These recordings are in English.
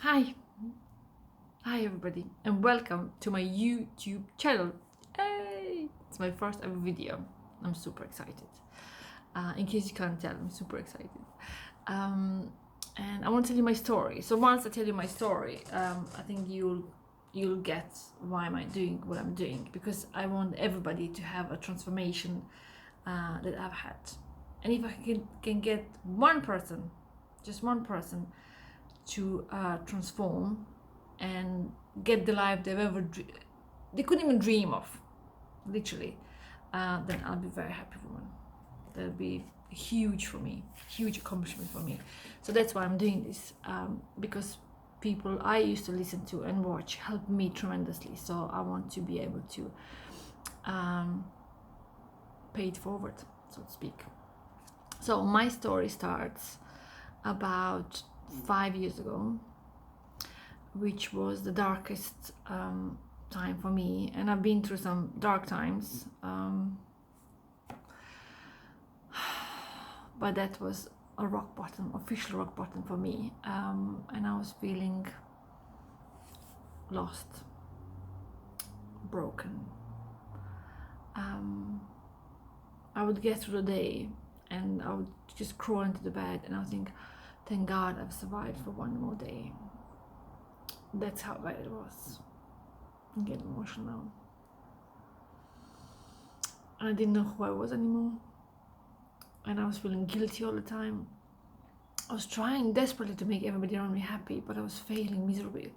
Hi, hi everybody, and welcome to my YouTube channel. Hey, it's my first ever video. I'm super excited. In case you can't tell, I'm super excited. And I want to tell you my story. So once I tell you my story, I think you'll get why am I doing what I'm doing, because I want everybody to have a transformation that I've had. And if I can get one person, just one person, to transform and get the life they couldn't even dream of, literally, then I'll be very happy woman. That'll be huge for me, huge accomplishment for me. So that's why I'm doing this, because people I used to listen to and watch helped me tremendously. So I want to be able to pay it forward, so to speak. So my story starts about 5 years ago, which was the darkest time for me, and I've been through some dark times, but that was a rock bottom, official rock bottom for me, and I was feeling lost, broken. I would get through the day and I would just crawl into the bed and I would think, thank God I've survived for one more day. That's how bad it was. I get emotional now. And I didn't know who I was anymore. And I was feeling guilty all the time. I was trying desperately to make everybody around me happy, but I was failing miserably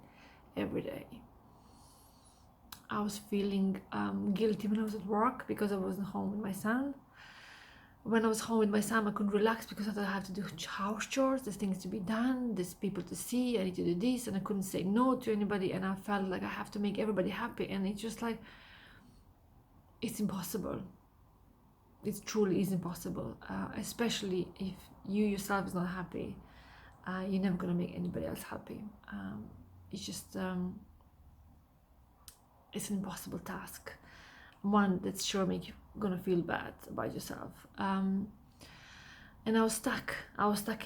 every day. I was feeling guilty when I was at work because I wasn't home with my son. When I was home with my son, I couldn't relax because I thought I have to do house chores, there's things to be done, there's people to see, I need to do this, and I couldn't say no to anybody, and I felt like I have to make everybody happy, and it's just like, it's impossible. It truly is impossible, especially if you yourself is not happy. You're never going to make anybody else happy. It's just, it's an impossible task. One that's sure make you gonna feel bad about yourself. And I was stuck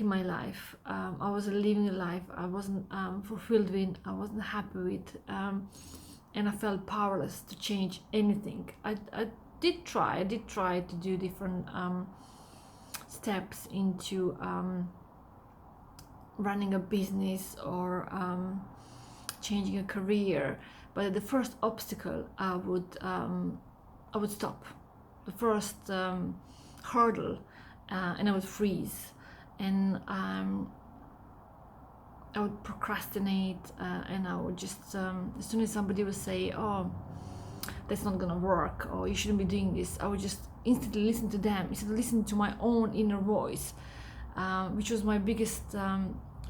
in my life. I was living a life I wasn't fulfilled with, I wasn't happy with, and I felt powerless to change anything. I did try to do different steps into running a business or changing a career, but at the first obstacle I would stop. The first hurdle, and I would freeze, and I would procrastinate, and I would just as soon as somebody would say, "Oh, that's not gonna work," or "You shouldn't be doing this," I would just instantly listen to them instead of listening to my own inner voice, which was my biggest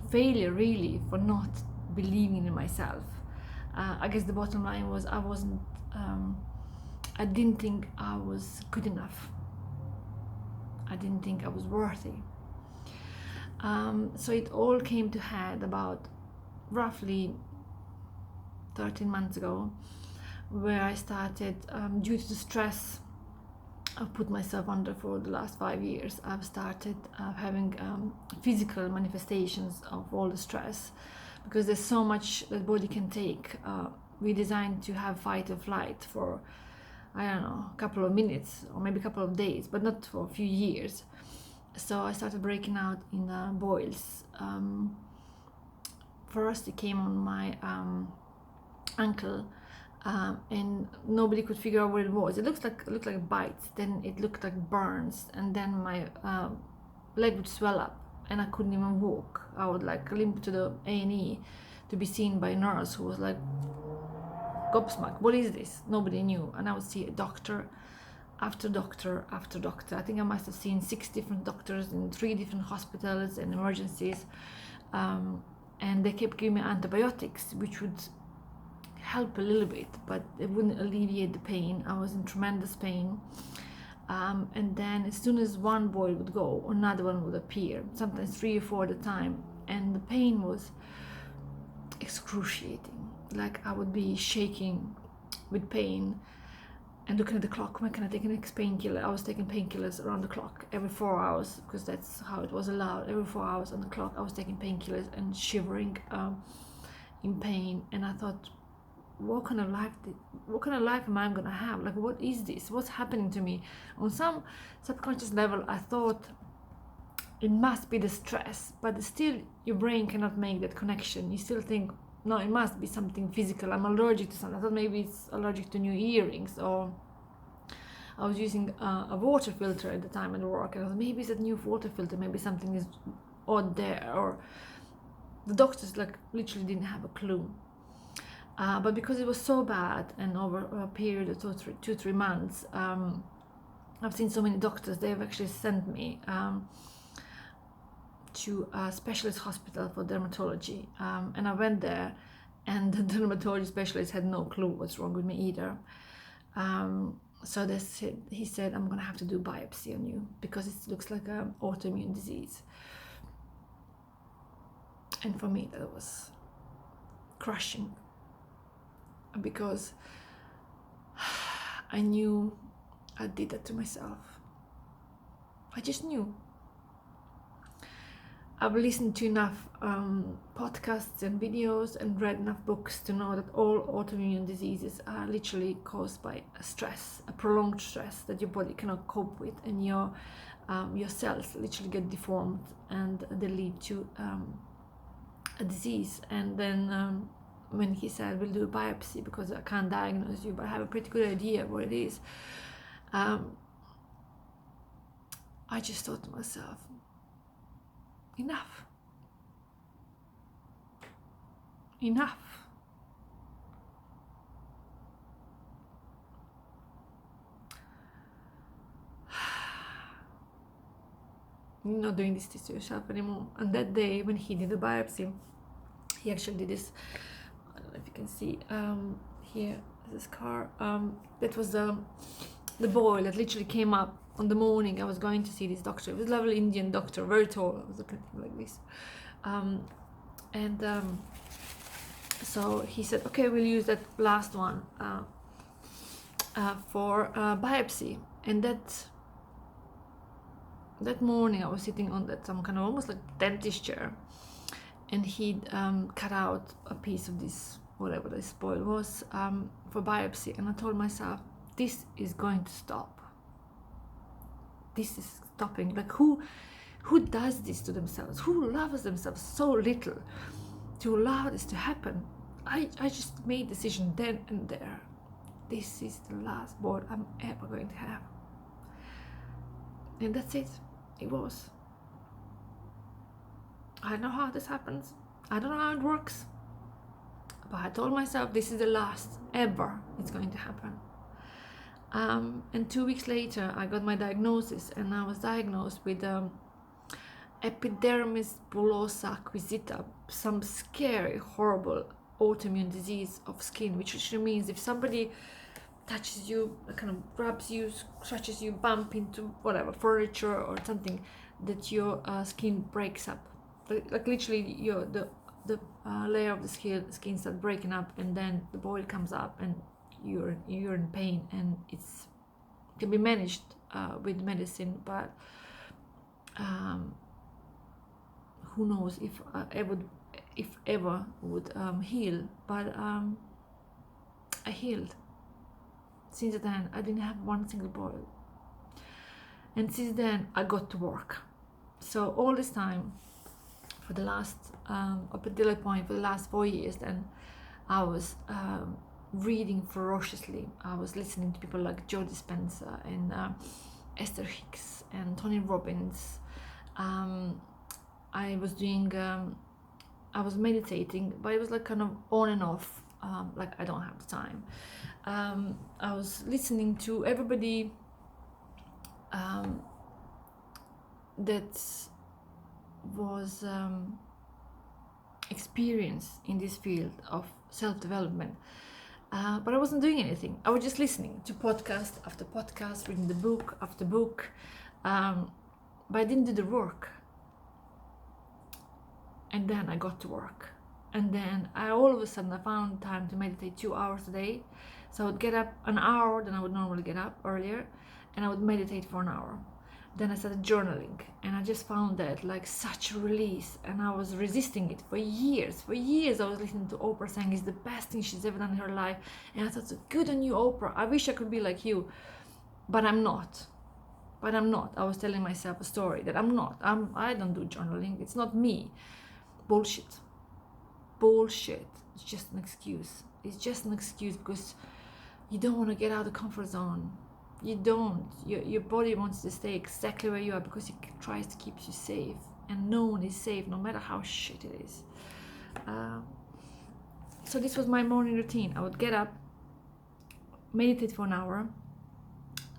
failure, really, for not believing in myself. I guess the bottom line was I didn't think I was good enough. I didn't think I was worthy. So it all came to head about roughly 13 months ago, where I started, due to the stress I've put myself under for the last 5 years, I've started having physical manifestations of all the stress, because there's so much that body can take. We're designed to have fight or flight for, I don't know, a couple of minutes or maybe a couple of days, but not for a few years. So I started breaking out in boils. First it came on my ankle, and nobody could figure out what it was. It looked like bites, then it looked like burns, and then my leg would swell up and I couldn't even walk. I would like limp to the A&E to be seen by a nurse who was like gobsmacked, what is this? Nobody knew. And I would see a doctor after doctor after doctor. I think I must have seen 6 different doctors in 3 different hospitals and emergencies, and they kept giving me antibiotics, which would help a little bit, but it wouldn't alleviate the pain. I was in tremendous pain, and then as soon as one boil would go, another one would appear, sometimes 3 or 4 at a time, and the pain was excruciating. Like I would be shaking with pain and looking at the clock, when can I take the next painkiller? I was taking painkillers around the clock every 4 hours, because that's how it was allowed. Every 4 hours on the clock I was taking painkillers and shivering. in pain, and I thought, what kind of life am I gonna have? Like, what is this? What's happening to me? On some subconscious level, I thought it must be the stress, but still your brain cannot make that connection. You still think, no, it must be something physical. I'm allergic to something. I thought maybe it's allergic to new earrings, or I was using a water filter at the time at work, and I thought maybe it's a new water filter, maybe something is odd there, or the doctors like literally didn't have a clue. But because it was so bad, and over a period of 2-3 months, I've seen so many doctors, they've actually sent me to a specialist hospital for dermatology, and I went there, and the dermatology specialist had no clue what's wrong with me either. So he said, I'm gonna have to do biopsy on you because it looks like an autoimmune disease. And for me that was crushing, because I knew I did that to myself. I just knew. I've listened to enough podcasts and videos and read enough books to know that all autoimmune diseases are literally caused by a stress, a prolonged stress that your body cannot cope with, and your cells literally get deformed, and they lead to a disease. And then when he said, we'll do a biopsy because I can't diagnose you, but I have a pretty good idea what it is, I just thought to myself, enough. You're not doing this to yourself anymore. And that day when he did the biopsy, he actually did this, I don't know if you can see here, this scar, that was the boil that literally came up on the morning I was going to see this doctor. It was a lovely Indian doctor, very tall. I was looking at him like this, so he said, okay, we'll use that last one for biopsy. And that morning I was sitting on that some kind of almost like dentist chair, and he'd cut out a piece of this, whatever this spoil was, for biopsy. And I told myself, this is going to stop. This is stopping. Like, who does this to themselves? Who loves themselves so little to allow this to happen? I just made a decision then and there. This is the last boil I'm ever going to have. And that's it. It was. I don't know how this happens. I don't know how it works. But I told myself, this is the last ever it's going to happen. And 2 weeks later, I got my diagnosis, and I was diagnosed with epidermis bullosa acquisita, some scary, horrible autoimmune disease of skin, which actually means if somebody touches you, kind of grabs you, scratches you, bump into whatever furniture or something, that your skin breaks up. Like literally, the layer of the skin starts breaking up, and then the boil comes up, and you're in pain, and it can be managed with medicine, but who knows if ever would heal. But I healed. Since then I didn't have one single boil, and since then I got to work. So all this time, for the last up until that point, for the last 4 years, then I was reading ferociously. I was listening to people like Joe Dispenza and Esther Hicks and Tony Robbins. I was doing I was meditating, but it was like kind of on and off, like I don't have the time. I was listening to everybody that was experienced in this field of self-development, but I wasn't doing anything. I was just listening to podcast after podcast, reading the book after book, but I didn't do the work. And then I got to work, and then all of a sudden I found time to meditate 2 hours a day. So I would get up an hour, then I would normally get up earlier, and I would meditate for an hour. Then I started journaling, and I just found that like such a release, and I was resisting it for years. For years I was listening to Oprah saying it's the best thing she's ever done in her life, and I thought, so good on you, Oprah, I wish I could be like you, but I'm not. I was telling myself a story that I'm not. I don't do journaling, it's not me. Bullshit. It's just an excuse. It's just an excuse because you don't want to get out of the comfort zone. You don't. Your body wants to stay exactly where you are because it tries to keep you safe, and no one is safe, no matter how shit it is. So this was my morning routine. I would get up, meditate for an hour,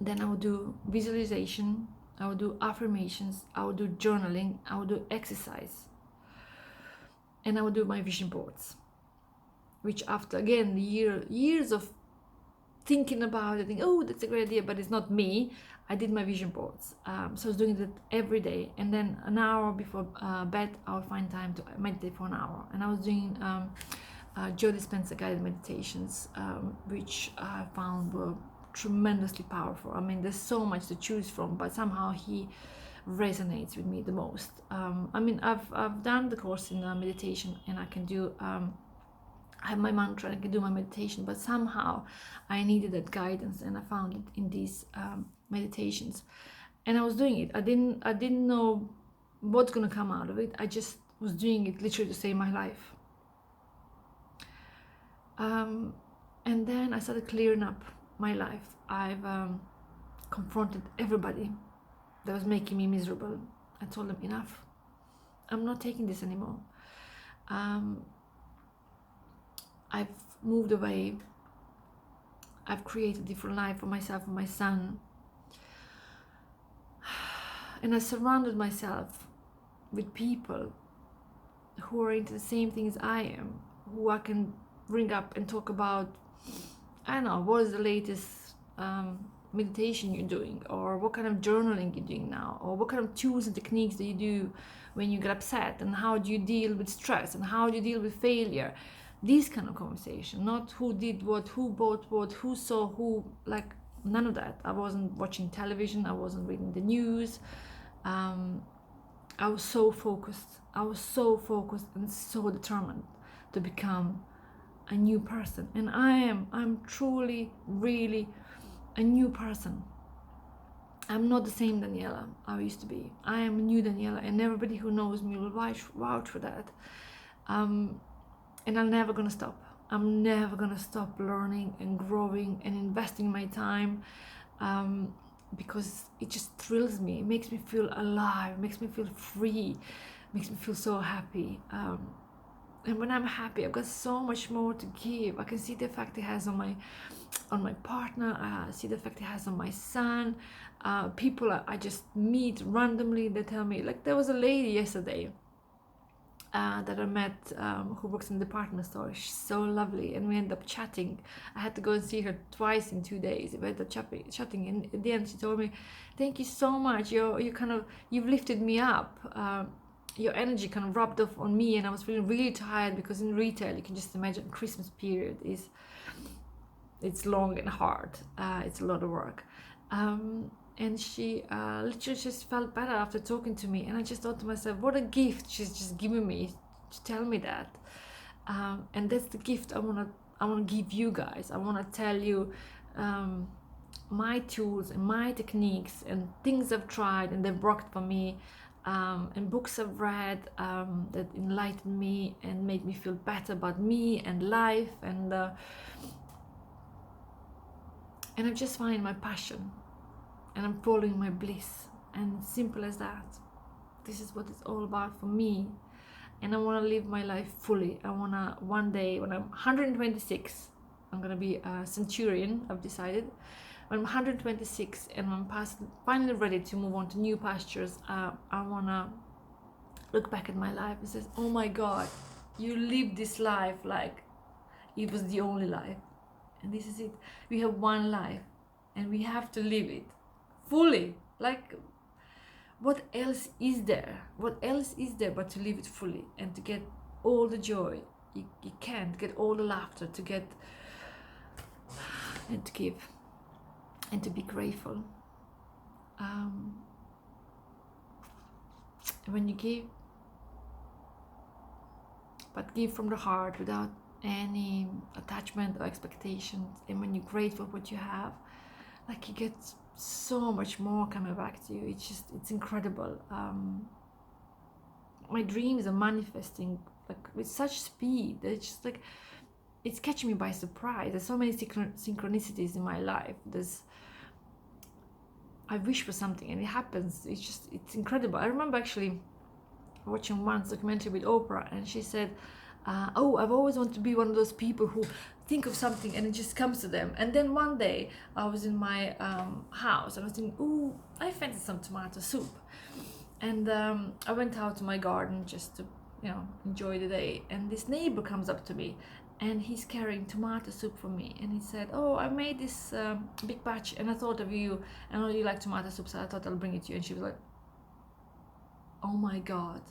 then I would do visualization, I would do affirmations, I would do journaling, I would do exercise, and I would do my vision boards, which after again years of thinking about it, thinking, oh, that's a great idea, but it's not me, I did my vision boards. So I was doing that every day, and then an hour before bed I would find time to meditate for an hour. And I was doing Joe Dispenza guided meditations, which I found were tremendously powerful. I mean, there's so much to choose from, but somehow he resonates with me the most. I mean, I've done the course in meditation, and I can do I have my mantra, I can do my meditation, but somehow I needed that guidance, and I found it in these meditations, and I was doing it. I didn't know what's gonna come out of it. I just was doing it literally to save my life. And then I started clearing up my life. I've confronted everybody that was making me miserable. I told them, enough, I'm not taking this anymore. I've moved away. I've created a different life for myself and my son. And I surrounded myself with people who are into the same things I am, who I can bring up and talk about, I don't know, what is the latest meditation you're doing, or what kind of journaling you're doing now, or what kind of tools and techniques do you do when you get upset, and how do you deal with stress, and how do you deal with failure. This kind of conversation, not who did what, who bought what, who saw who, like none of that. I wasn't watching television, I wasn't reading the news. I was so focused and so determined to become a new person. And I'm truly, really a new person. I'm not the same Daniela I used to be. I am a new Daniela, and everybody who knows me will vouch for that. And I'm never gonna stop. I'm never gonna stop learning and growing and investing my time, because it just thrills me. It makes me feel alive, makes me feel free, makes me feel so happy. And when I'm happy, I've got so much more to give. I can see the effect it has on my partner. I see the effect it has on my son. People I just meet randomly, they tell me, like there was a lady yesterday that I met who works in the department store. She's so lovely, and we ended up chatting. I had to go and see her twice in 2 days. We ended up chatting, and at the end she told me, thank you so much, you've lifted me up. Your energy kind of rubbed off on me, and I was feeling really tired, because in retail you can just imagine Christmas period it's long and hard. It's a lot of work. And she literally just felt better after talking to me, and I just thought to myself, what a gift she's just given me to tell me that. And that's the gift I want to give you guys. I want to tell you my tools and my techniques and things I've tried and they've worked for me, and books I've read that enlightened me and made me feel better about me and life, and I'm just finding my passion, and I'm following my bliss, and simple as that. This is what it's all about for me, and I want to live my life fully. I want to, one day when I'm 126, I'm going to be a centurion, I've decided. When I'm 126 and I'm finally ready to move on to new pastures, I want to look back at my life and say, oh my God, you lived this life like it was the only life. And this is it. We have one life, and we have to live it fully. Like, what else is there? What else is there but to live it fully and to get all the joy you can, to get all the laughter, to get and to give and to be grateful. when you give, but give from the heart without any attachment or expectations, and when you're grateful for what you have, like, you get so much more coming back to you. It's incredible. My dreams are manifesting like with such speed that it's just like it's catching me by surprise. There's so many synchronicities in my life. I wish for something and it happens. It's incredible. I remember actually watching one documentary with Oprah, and she said, oh, I've always wanted to be one of those people who think of something and it just comes to them. And then one day I was in my house and I was thinking, ooh, I fancy some tomato soup. And I went out to my garden just to, enjoy the day. And this neighbor comes up to me and he's carrying tomato soup for me. And he said, oh, I made this big batch and I thought of you. I know you like tomato soup, so I thought I'll bring it to you. And she was like, oh my God,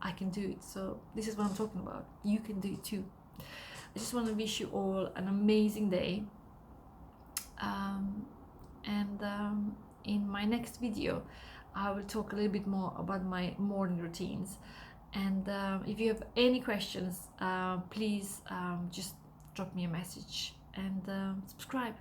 I can do it. So this is what I'm talking about. You can do it too. I just want to wish you all an amazing day. In my next video, I will talk a little bit more about my morning routines. And if you have any questions, please just drop me a message and subscribe.